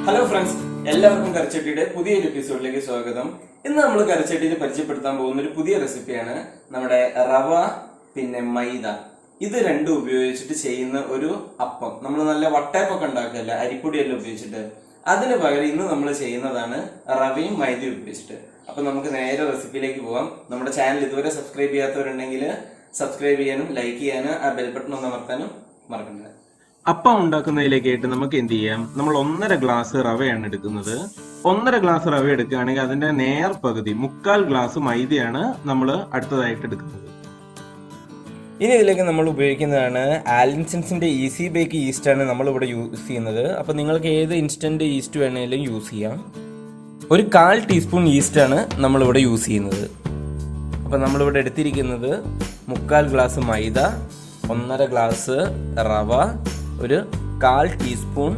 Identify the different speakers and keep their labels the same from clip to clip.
Speaker 1: Hello friends, എല്ലാവർക്കും കറിച്ചട്ടിയുടെ പുതിയൊരു എപ്പിസോഡിലേക്ക് സ്വാഗതം. ഇന്ന് നമ്മൾ കറിച്ചട്ടിയിൽ പരിചയപ്പെടുത്താൻ പോകുന്ന ഒരു പുതിയ റെസിപ്പിയാണ് നമ്മുടെ റവ പിന്നെ മൈദ ഇത് രണ്ടും ഉപയോഗിച്ചിട്ട് ചെയ്യുന്ന ഒരു അപ്പം. നമ്മൾ നല്ല വട്ടയപ്പൊക്കെ ഉണ്ടാക്കില്ല, അരിപ്പൊടിയെല്ലാം ഉപയോഗിച്ചിട്ട്. അതിന് പകരം ഇന്ന് നമ്മൾ ചെയ്യുന്നതാണ് റവയും മൈദയും ഉപയോഗിച്ചിട്ട്. അപ്പൊ നമുക്ക് നേരെ റെസിപ്പിയിലേക്ക് പോകാം. നമ്മുടെ ചാനൽ ഇതുവരെ സബ്സ്ക്രൈബ് ചെയ്യാത്തവരുണ്ടെങ്കിൽ സബ്സ്ക്രൈബ് ചെയ്യാനും ലൈക്ക് ചെയ്യാനും ആ ബെൽ ബട്ടൺ ഒന്ന് അമർത്താനും മറക്കണ്ട. അപ്പം ഉണ്ടാക്കുന്നതിലേക്കായിട്ട് നമുക്ക് എന്ത് ചെയ്യാം, നമ്മൾ 1.5 ഗ്ലാസ് റവയാണ് എടുക്കുന്നത്. 1.5 ഗ്ലാസ് റവ എടുക്കുകയാണെങ്കിൽ അതിന്റെ നേർ പകുതി 3/4 ഗ്ലാസ് മൈദയാണ് നമ്മൾ അടുത്തതായിട്ട് എടുക്കുന്നത്. ഇനി ഇതിലേക്ക് നമ്മൾ ഉപയോഗിക്കുന്നതാണ് ആലിൻസൻസിന്റെ ഈസി ബേക്ക് ഈസ്റ്റാണ് നമ്മളിവിടെ യൂസ് ചെയ്യുന്നത്. അപ്പം നിങ്ങൾക്ക് ഏത് ഇൻസ്റ്റന്റ് ഈസ്റ്റ് വേണമെങ്കിലും യൂസ് ചെയ്യാം. ഒരു 1/4 ടീസ്പൂൺ ഈസ്റ്റാണ് നമ്മളിവിടെ യൂസ് ചെയ്യുന്നത്. അപ്പം നമ്മളിവിടെ എടുത്തിരിക്കുന്നത് 3/4 ഗ്ലാസ് മൈദ, 1.5 ഗ്ലാസ് റവ, ഒരു 1/4 ടീസ്പൂൺ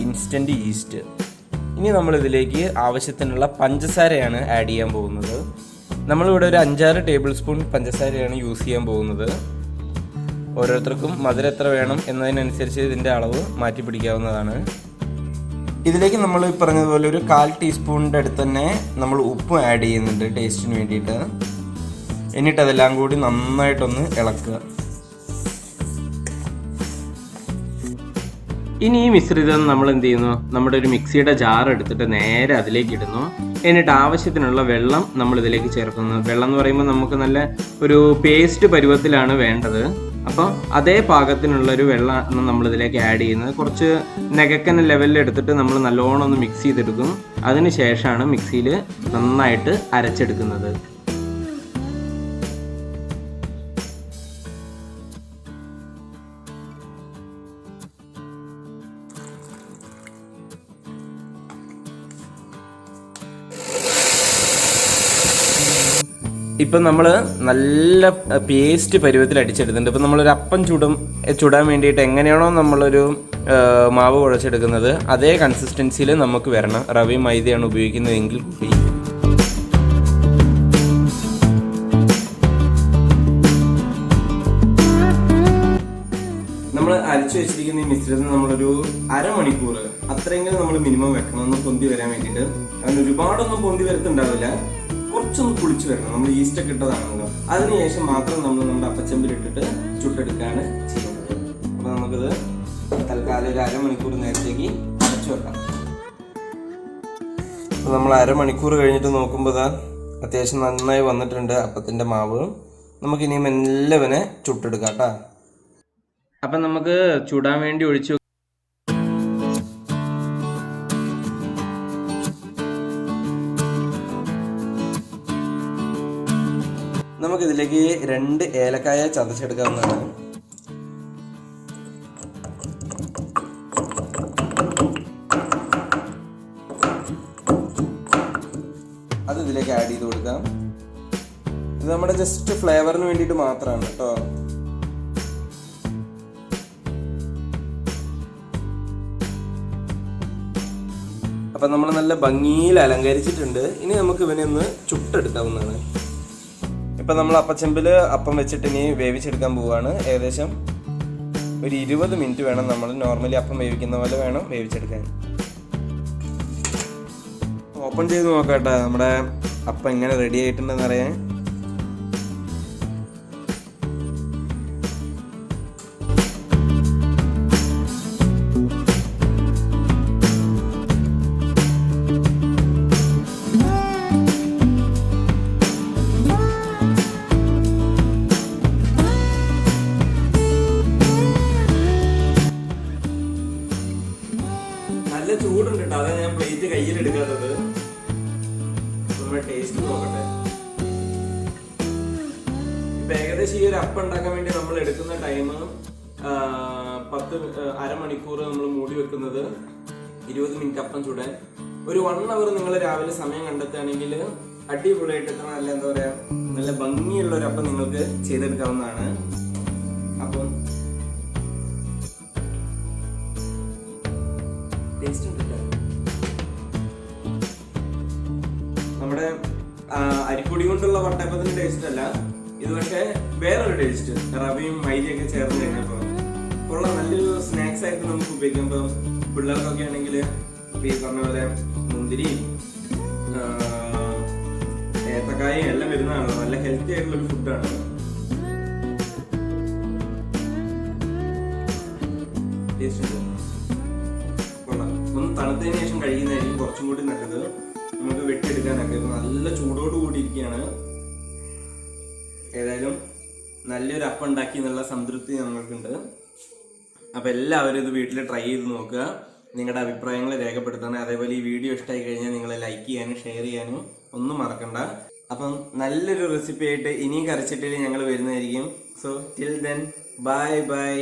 Speaker 1: ഇൻസ്റ്റൻറ്റ് ഈസ്റ്റ്. ഇനി നമ്മളിതിലേക്ക് ആവശ്യത്തിനുള്ള പഞ്ചസാരയാണ് ആഡ് ചെയ്യാൻ പോകുന്നത്. നമ്മളിവിടെ ഒരു 5-6 ടേബിൾ സ്പൂൺ പഞ്ചസാരയാണ് യൂസ് ചെയ്യാൻ പോകുന്നത്. ഓരോരുത്തർക്കും മധുരം എത്ര വേണം എന്നതിനനുസരിച്ച് ഇതിൻ്റെ അളവ് മാറ്റി പിടിക്കാവുന്നതാണ്. ഇതിലേക്ക് നമ്മൾ പറഞ്ഞതുപോലെ ഒരു 1/4 ടീസ്പൂണിൻ്റെ അടുത്ത് തന്നെ നമ്മൾ ഉപ്പും ആഡ് ചെയ്യുന്നുണ്ട് ടേസ്റ്റിന് വേണ്ടിയിട്ട്. എന്നിട്ട് അതെല്ലാം കൂടി നന്നായിട്ടൊന്ന് ഇളക്കുക. ഇനി ഈ മിശ്രിതം നമ്മൾ എന്ത് ചെയ്യുന്നു, നമ്മുടെ ഒരു മിക്സിയുടെ ജാർ എടുത്തിട്ട് നേരെ അതിലേക്ക് ഇടുന്നു. എന്നിട്ട് ആവശ്യത്തിനുള്ള വെള്ളം നമ്മൾ ഇതിലേക്ക് ചേർക്കുന്നു. വെള്ളം എന്ന് പറയുമ്പോൾ നമുക്ക് നല്ല ഒരു പേസ്റ്റ് പരുവത്തിലാണ് വേണ്ടത്. അപ്പോൾ അതേ പാകത്തിനുള്ളൊരു വെള്ളം നമ്മളിതിലേക്ക് ആഡ് ചെയ്യുന്നത്. കുറച്ച് നെകക്കൻ ലെവലിൽ എടുത്തിട്ട് നമ്മൾ നല്ലോണം ഒന്ന് മിക്സ് ചെയ്തെടുക്കും. അതിന് ശേഷമാണ് മിക്സിയിൽ നന്നായിട്ട് അരച്ചെടുക്കുന്നത്. ഇപ്പം നമ്മൾ നല്ല പേസ്റ്റ് പരുവത്തിൽ അടിച്ചെടുത്തിട്ടുണ്ട്. ഇപ്പം നമ്മളൊരു അപ്പം ചുടാൻ വേണ്ടിയിട്ട് എങ്ങനെയാണോ നമ്മളൊരു മാവ് കുഴച്ചെടുക്കുന്നത് അതേ കൺസിസ്റ്റൻസിയിൽ നമുക്ക് വരണം. റവയും മൈദയാണ് ഉപയോഗിക്കുന്നതെങ്കിൽ കൂടി. നമ്മൾ അരച്ചു വെച്ചിരിക്കുന്ന ഈ മിശ്രിതം നമ്മളൊരു അരമണിക്കൂർ അത്രയെങ്കിലും നമ്മൾ മിനിമം വെക്കണം, ഒന്ന് പൊന്തി വരാൻ വേണ്ടിയിട്ട്. അതിന് ഒരുപാടൊന്നും പൊന്തി വരത്തുണ്ടാവില്ല, കുറച്ചൊന്ന് കുളിച്ച് വരണം. നമ്മൾ ഈസ്റ്റൊക്കെ ഇട്ടതാണല്ലോ. അതിനുശേഷം മാത്രം നമ്മൾ നമ്മുടെ അപ്പച്ചമ്പിലിട്ടിട്ട് ചുട്ടെടുക്കുകയാണ് ചെയ്യുന്നത്. അപ്പോൾ നമുക്കിത് തൽക്കാലം ഒരു അരമണിക്കൂർ നേരത്തേക്ക് അടച്ചു വെക്കാം. അപ്പോൾ നമ്മൾ അരമണിക്കൂർ കഴിഞ്ഞിട്ട് നോക്കുമ്പോൾ അത്യാവശ്യം നന്നായി വന്നിട്ടുണ്ട് അപ്പത്തിൻ്റെ മാവ്. നമുക്കിനി മെല്ലവനെ ചുട്ടെടുക്കാം കേട്ടോ. അപ്പം നമുക്ക് ചുടാൻ വേണ്ടി ഒഴിച്ചു നമുക്കിതിലേക്ക് 2 ഏലക്കായ ചതച്ചെടുക്കാവുന്നതാണ്. അത് ഇതിലേക്ക് ആഡ് ചെയ്ത് കൊടുക്കാം. ഇത് നമ്മുടെ ജസ്റ്റ് ഫ്ലേവറിന് വേണ്ടിയിട്ട് മാത്രമാണ് കേട്ടോ. അപ്പം നമ്മൾ നല്ല ഭംഗിയിൽ അലങ്കരിച്ചിട്ടുണ്ട്. ഇനി നമുക്ക് ഇവനെ ഒന്ന് ചുട്ടെടുക്കാവുന്നതാണ്. ഇപ്പം നമ്മൾ അപ്പച്ചമ്പിൽ അപ്പം വെച്ചിട്ട് ഇനി വേവിച്ചെടുക്കാൻ പോവുകയാണ്. ഏകദേശം ഒരു 20 മിനിറ്റ് വേണം. നമ്മൾ നോർമലി അപ്പം വേവിക്കുന്ന പോലെ വേണം വേവിച്ചെടുക്കാൻ. ഓപ്പൺ ചെയ്ത് നോക്കട്ടെ നമ്മുടെ അപ്പം എങ്ങനെ റെഡി ആയിട്ടുണ്ടെന്ന് അറിയാൻ. നല്ല ചൂടുണ്ട് കേട്ടോ, അതാണ് ഞാൻ പ്ലേറ്റ് കയ്യിലെടുക്കാത്തത്. നമ്മുടെ ടേസ്റ്റ് നോക്കട്ടെ. ഇപ്പൊ ഏകദേശം ഈ ഒരു അപ്പം ഉണ്ടാക്കാൻ വേണ്ടി നമ്മൾ എടുക്കുന്ന ടൈം അരമണിക്കൂർ നമ്മൾ മൂടി വെക്കുന്നത് 20 മിനിറ്റ് അപ്പം ചൂടാൻ. ഒരു 1 അവർ നിങ്ങൾ രാവിലെ സമയം കണ്ടെത്തുകയാണെങ്കിൽ അടിപൊളിയായിട്ട് എത്ര നല്ല എന്താ പറയാ നല്ല ഭംഗിയുള്ള ഒരു അപ്പം നിങ്ങൾക്ക് ചെയ്തെടുക്കാവുന്നതാണ്. അപ്പം നമ്മുടെ അരിപ്പൊടി കൊണ്ടുള്ള വട്ടയപ്പത്തിന്റെ ടേസ്റ്റ് അല്ല ഇത്, പക്ഷെ വേറൊരു ടേസ്റ്റ്. റവയും മൈദയൊക്കെ ചേർന്ന് കഴിഞ്ഞപ്പോൾ ഉള്ള നല്ലൊരു സ്നാക്സ് ആയിട്ട് നമുക്ക് ഉപയോഗിക്കുമ്പോൾ പിള്ളേർക്കൊക്കെ ആണെങ്കിൽ ഈ പറഞ്ഞ പോലെ മുന്തിരി ഏത്തക്കായും എല്ലാം വരുന്നതാണല്ലോ. നല്ല ഹെൽത്തി ആയിട്ടുള്ളൊരു ഫുഡാണ്. ഒന്ന് തണുത്തതിന് ശേഷം കഴിക്കുന്നതായിരിക്കും കുറച്ചും കൂടി നല്ലത്. നമുക്ക് വെട്ടിയെടുക്കാനൊക്കെ നല്ല ചൂടോട് കൂടിയിരിക്കുകയാണ്. ഏതായാലും നല്ലൊരു അപ്പം ഉണ്ടാക്കി എന്നുള്ള സംതൃപ്തി ഞങ്ങൾക്കുണ്ട്. അപ്പം എല്ലാവരും ഇത് വീട്ടിൽ ട്രൈ ചെയ്ത് നോക്കുക. നിങ്ങളുടെ അഭിപ്രായങ്ങൾ രേഖപ്പെടുത്തണം. അതേപോലെ ഈ വീഡിയോ ഇഷ്ടമായി കഴിഞ്ഞാൽ നിങ്ങൾ ലൈക്ക് ചെയ്യാനും ഷെയർ ചെയ്യാനും ഒന്നും മറക്കണ്ട. അപ്പം നല്ലൊരു റെസിപ്പി ആയിട്ട് ഇനിയും കറിച്ചട്ടിയിൽ ഞങ്ങൾ വരുന്നതായിരിക്കും. So till then bye bye.